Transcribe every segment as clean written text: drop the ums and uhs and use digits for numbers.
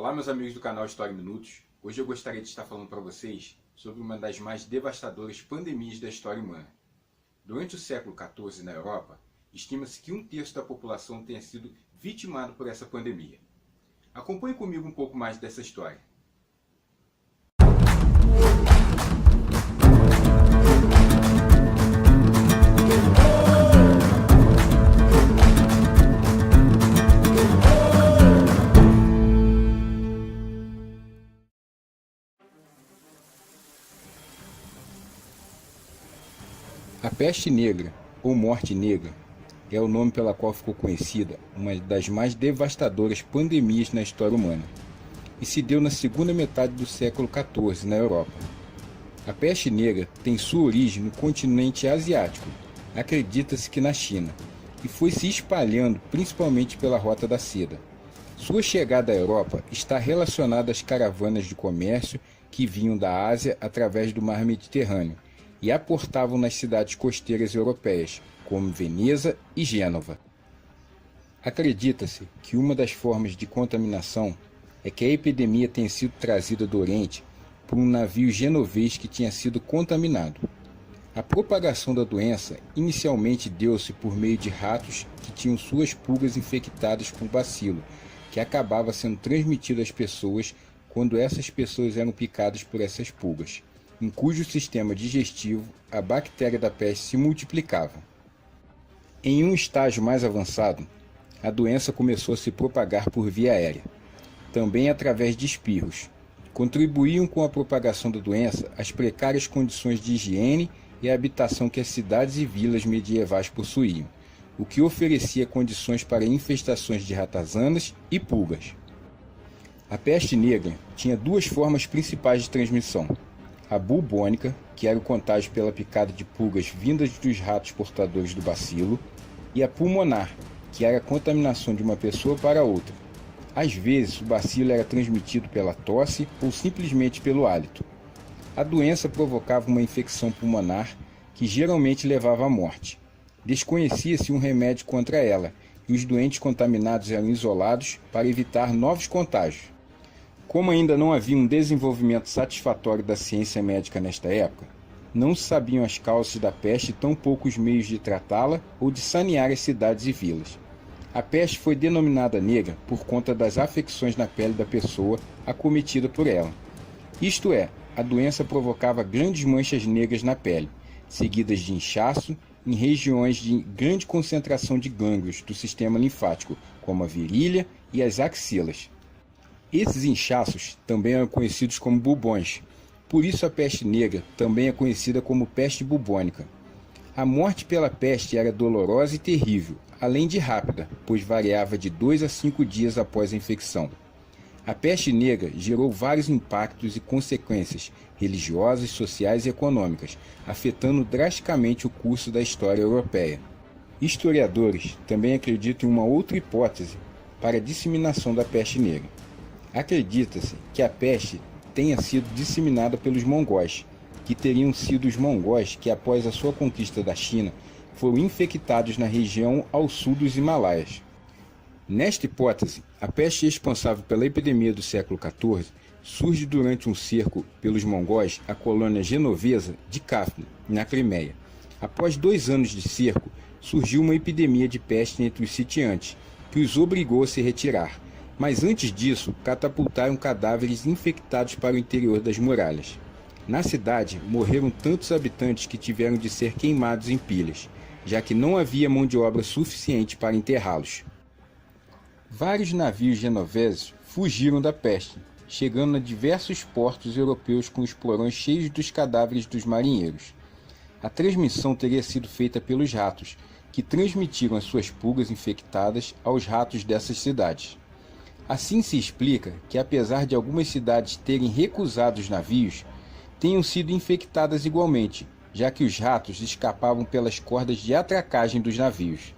Olá, meus amigos do canal História em Minutos. Hoje eu gostaria de estar falando para vocês sobre uma das mais devastadoras pandemias da história humana. Durante o século XIV na Europa, estima-se que 1/3 da população tenha sido vitimado por essa pandemia. Acompanhe comigo um pouco mais dessa história. A peste negra, ou morte negra, é o nome pela qual ficou conhecida uma das mais devastadoras pandemias na história humana, e se deu na segunda metade do século XIV na Europa. A peste negra tem sua origem no continente asiático, acredita-se que na China, e foi se espalhando principalmente pela Rota da Seda. Sua chegada à Europa está relacionada às caravanas de comércio que vinham da Ásia através do Mar Mediterrâneo, e aportavam nas cidades costeiras europeias, como Veneza e Gênova. Acredita-se que uma das formas de contaminação é que a epidemia tenha sido trazida do Oriente por um navio genovês que tinha sido contaminado. A propagação da doença inicialmente deu-se por meio de ratos que tinham suas pulgas infectadas com o bacilo, que acabava sendo transmitido às pessoas quando essas pessoas eram picadas por essas pulgas, em cujo sistema digestivo a bactéria da peste se multiplicava. Em um estágio mais avançado, a doença começou a se propagar por via aérea, também através de espirros. Contribuíam com a propagação da doença as precárias condições de higiene e habitação que as cidades e vilas medievais possuíam, o que oferecia condições para infestações de ratazanas e pulgas. A peste negra tinha duas formas principais de transmissão: a bubônica, que era o contágio pela picada de pulgas vindas dos ratos portadores do bacilo, e a pulmonar, que era a contaminação de uma pessoa para outra. Às vezes, o bacilo era transmitido pela tosse ou simplesmente pelo hálito. A doença provocava uma infecção pulmonar que geralmente levava à morte. Desconhecia-se um remédio contra ela, e os doentes contaminados eram isolados para evitar novos contágios. Como ainda não havia um desenvolvimento satisfatório da ciência médica nesta época, não se sabiam as causas da peste e tampouco os meios de tratá-la ou de sanear as cidades e vilas. A peste foi denominada negra por conta das afecções na pele da pessoa acometida por ela. Isto é, a doença provocava grandes manchas negras na pele, seguidas de inchaço em regiões de grande concentração de gânglios do sistema linfático, como a virilha e as axilas. Esses inchaços também eram conhecidos como bubões, por isso a peste negra também é conhecida como peste bubônica. A morte pela peste era dolorosa e terrível, além de rápida, pois variava de 2 a 5 dias após a infecção. A peste negra gerou vários impactos e consequências religiosas, sociais e econômicas, afetando drasticamente o curso da história europeia. Historiadores também acreditam em uma outra hipótese para a disseminação da peste negra. Acredita-se que a peste tenha sido disseminada pelos mongóis, que teriam sido os mongóis que, após a sua conquista da China, foram infectados na região ao sul dos Himalaias. Nesta hipótese, a peste responsável pela epidemia do século XIV surge durante um cerco pelos mongóis à colônia genovesa de Cafna, na Crimeia. Após 2 anos de cerco, surgiu uma epidemia de peste entre os sitiantes, que os obrigou a se retirar. Mas antes disso, catapultaram cadáveres infectados para o interior das muralhas. Na cidade, morreram tantos habitantes que tiveram de ser queimados em pilhas, já que não havia mão de obra suficiente para enterrá-los. Vários navios genoveses fugiram da peste, chegando a diversos portos europeus com os porões cheios dos cadáveres dos marinheiros. A transmissão teria sido feita pelos ratos, que transmitiram as suas pulgas infectadas aos ratos dessas cidades. Assim se explica que, apesar de algumas cidades terem recusado os navios, tenham sido infectadas igualmente, já que os ratos escapavam pelas cordas de atracagem dos navios.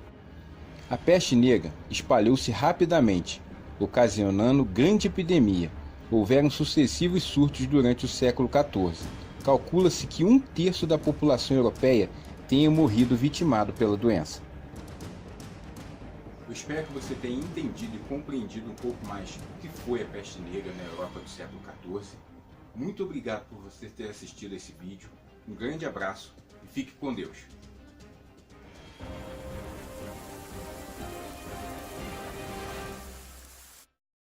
A peste negra espalhou-se rapidamente, ocasionando grande epidemia. Houveram sucessivos surtos durante o século XIV. Calcula-se que 1/3 da população europeia tenha morrido vitimado pela doença. Eu espero que você tenha entendido e compreendido um pouco mais o que foi a peste negra na Europa do século XIV. Muito obrigado por você ter assistido esse vídeo. Um grande abraço e fique com Deus.